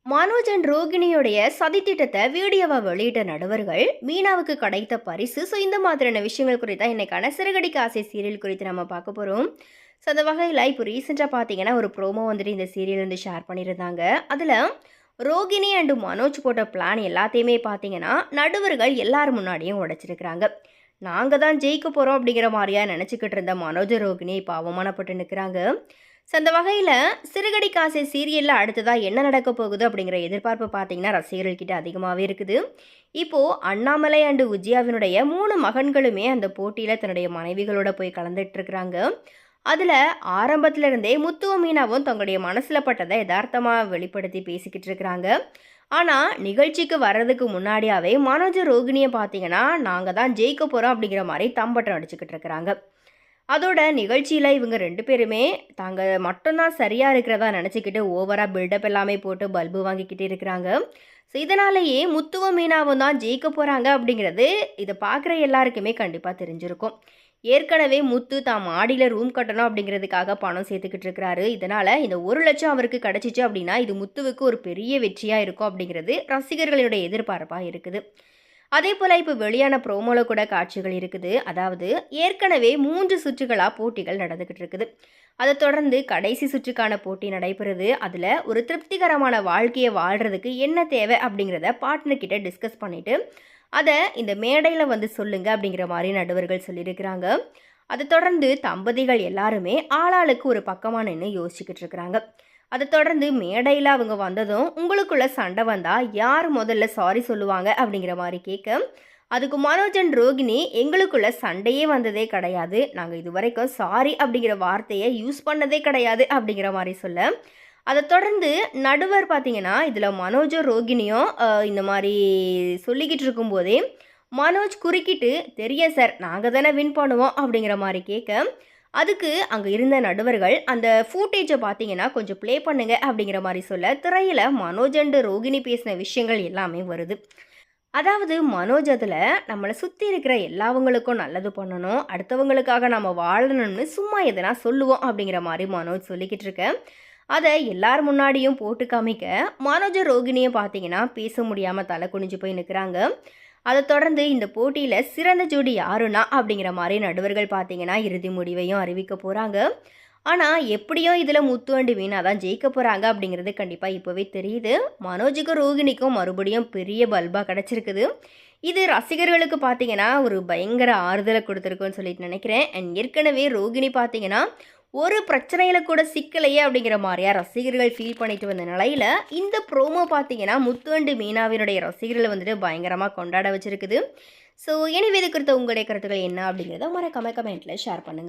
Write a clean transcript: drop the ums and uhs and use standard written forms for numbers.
Manoj and ரோகிணியுடைய சதித்திட்டத்தை வீடியோவா வெளியிட்ட நடுவர்கள் மீனாவுக்கு கிடைத்த பரிசு. ஸோ இந்த மாதிரியான விஷயங்கள் குறித்தா இன்னைக்கான சிறகடிக்க ஆசை சீரியல் குறித்து நம்ம பார்க்க போகிறோம். ஸோ அந்த வகையில் இப்போ ரீசெண்டாக பார்த்தீங்கன்னா ஒரு ப்ரோமோ வந்துட்டு இந்த சீரியல் வந்து ஷேர் பண்ணியிருந்தாங்க. அதில் ரோகிணி அண்டு மனோஜ் போட்ட பிளான் எல்லாத்தையுமே பார்த்தீங்கன்னா நடுவர்கள் எல்லார் முன்னாடியும் உடைச்சிருக்கிறாங்க. நாங்கள் தான் ஜெயிக்க போகிறோம் அப்படிங்கிற மாதிரியா நினச்சிக்கிட்டு இருந்த மனோஜ் ரோகிணி இப்போ அவமானப்பட்டு நிற்கிறாங்க. ஸோ அந்த வகையில் சிறுகடி காசை சீரியலில் அடுத்ததாக என்ன நடக்க போகுது அப்படிங்கிற எதிர்பார்ப்பு பார்த்தீங்கன்னா ரசிகர்கள்கிட்ட அதிகமாகவே இருக்குது. இப்போது அண்ணாமலை அண்டு விஜயாவினுடைய 3 மகன்களுமே அந்த போட்டியில் தன்னுடைய மனைவிகளோட போய் கலந்துட்டுருக்குறாங்க. அதில் ஆரம்பத்தில் இருந்தே முத்துவும் மீனாவும் தங்களுடைய மனசில் பட்டதை யதார்த்தமாக வெளிப்படுத்தி பேசிக்கிட்டு இருக்கிறாங்க. ஆனால் நிகழ்ச்சிக்கு வர்றதுக்கு முன்னாடியாவே மனோஜ் ரோகிணியை பார்த்தீங்கன்னா நாங்கள் தான் ஜெயிக்க போகிறோம் அப்படிங்கிற மாதிரி தம்பட்டம் அடிச்சுக்கிட்டு இருக்கிறாங்க. அதோட நிகழ்ச்சியில் இவங்க 2 பேருமே தாங்க மட்டும்தான் சரியாக இருக்கிறதா நினச்சிக்கிட்டு ஓவராக பில்டப் எல்லாமே போட்டு பல்பு வாங்கிக்கிட்டே இருக்கிறாங்க. ஸோ இதனாலேயே முத்துவும் மீனாவும் தான் ஜெயிக்க போகிறாங்க அப்படிங்கிறது இதை பார்க்குற எல்லாருக்குமே கண்டிப்பாக தெரிஞ்சிருக்கும். ஏற்கனவே முத்து தான் மாடியில் ரூம் கட்டணும் அப்படிங்கிறதுக்காக பணம் சேர்த்துக்கிட்டு இருக்கிறாரு. இதனால் இந்த 1 லட்சம் அவருக்கு கிடச்சிச்சு அப்படின்னா இது முத்துவுக்கு ஒரு பெரிய வெற்றியாக இருக்கும் அப்படிங்கிறது ரசிகர்களுடைய எதிர்பார்ப்பாக இருக்குது. அதே போல் இப்போ வெளியான ப்ரோமோவில் கூட காட்சிகள் இருக்குது. அதாவது ஏற்கனவே 3 சுற்றுகளாக போட்டிகள் நடந்துக்கிட்டு இருக்குது. அதை தொடர்ந்து கடைசி சுற்றுக்கான போட்டி நடைபெறுது. அதில் ஒரு திருப்திகரமான வாழ்க்கையை வாழ்கிறதுக்கு என்ன தேவை அப்படிங்கிறத பார்ட்னர்கிட்ட டிஸ்கஸ் பண்ணிவிட்டு அதை இந்த மேடையில் வந்து சொல்லுங்க அப்படிங்கிற மாதிரி நடுவர்கள் சொல்லியிருக்கிறாங்க. அதை தொடர்ந்து தம்பதிகள் எல்லாருமே ஆளாளுக்கு ஒரு பக்கமாக நின்று யோசிச்சுக்கிட்டு இருக்கிறாங்க. அதை தொடர்ந்து மேடையில் அவங்க வந்ததும் உங்களுக்குள்ள சண்டை வந்தால் யார் முதல்ல சாரி சொல்லுவாங்க அப்படிங்கிற மாதிரி கேட்க, அதுக்கு மனோஜ் அண்ட் ரோகிணி எங்களுக்குள்ள சண்டையே வந்ததே கிடையாது, நாங்கள் இது வரைக்கும் சாரி அப்படிங்கிற வார்த்தையை யூஸ் பண்ணதே கிடையாது அப்படிங்கிற மாதிரி சொல்ல, அதை தொடர்ந்து நடுவர் பார்த்தீங்கன்னா இதில் மனோஜும் ரோகிணியும் இந்த மாதிரி சொல்லிக்கிட்டு இருக்கும்போதே மனோஜ் குறுக்கிட்டு தெரியும் சார் நாங்கள் தானே வின் பண்ணுவோம் அப்படிங்கிற மாதிரி கேட்க, அதுக்கு அங்கே இருந்த நடுவர்கள் அந்த ஃபூட்டேஜை பார்த்தீங்கன்னா கொஞ்சம் ப்ளே பண்ணுங்க அப்படிங்கிற மாதிரி சொல்ல திரையில் மனோஜ் அண்டு ரோகிணி பேசின விஷயங்கள் எல்லாமே வருது. அதாவது மனோஜ் அதில் நம்மளை சுற்றி இருக்கிற எல்லாவங்களுக்கும் நல்லது பண்ணணும், அடுத்தவங்களுக்காக நம்ம வாழணும்னு சும்மா எதனா சொல்லுவோம் அப்படிங்கிற மாதிரி மனோஜ் சொல்லிக்கிட்டு இருக்க, அதை எல்லார் முன்னாடியும் போட்டு காமிக்க மனோஜ் ரோகிணியை பார்த்தீங்கன்னா பேச முடியாமல் தலை குனிஞ்சு போய் நிற்கிறாங்க. அதை தொடர்ந்து இந்த போட்டியில் சிறந்த ஜோடி யாருன்னா அப்படிங்கிற மாதிரி நடுவர்கள் பார்த்தீங்கன்னா இறுதி முடிவையும் அறிவிக்க போகிறாங்க. ஆனால் எப்படியும் இதில் முத்து அண்டு மீனா தான் ஜெயிக்க போகிறாங்க அப்படிங்கிறது கண்டிப்பாக இப்போவே தெரியுது. மனோஜுக்கும் ரோகிணிக்கும் மறுபடியும் பெரிய பல்பாக கிடச்சிருக்குது. இது ரசிகர்களுக்கு பார்த்தீங்கன்னா ஒரு பயங்கர ஆறுதலை கொடுத்துருக்குன்னு சொல்லிட்டு நினைக்கிறேன். அண்ட் ஏற்கனவே ரோகிணி பார்த்தீங்கன்னா ஒரு பிரச்சனையில் கூட சிக்கலையே அப்படிங்கிற மாதிரியா ரசிகர்கள் ஃபீல் பண்ணிட்டு வந்த நிலையில் இந்த ப்ரோமோ பார்த்தீங்கன்னா முத்து அண்டு மீனாவினுடைய ரசிகர்களை வந்துட்டு பயங்கரமாக கொண்டாட வச்சுருக்குது. ஸோ எனிவே இது குறித்த உங்களுடைய கருத்துக்கள் என்ன அப்படிங்கிறத மறக்காம கமெண்ட்டில் ஷேர் பண்ணுங்கள்.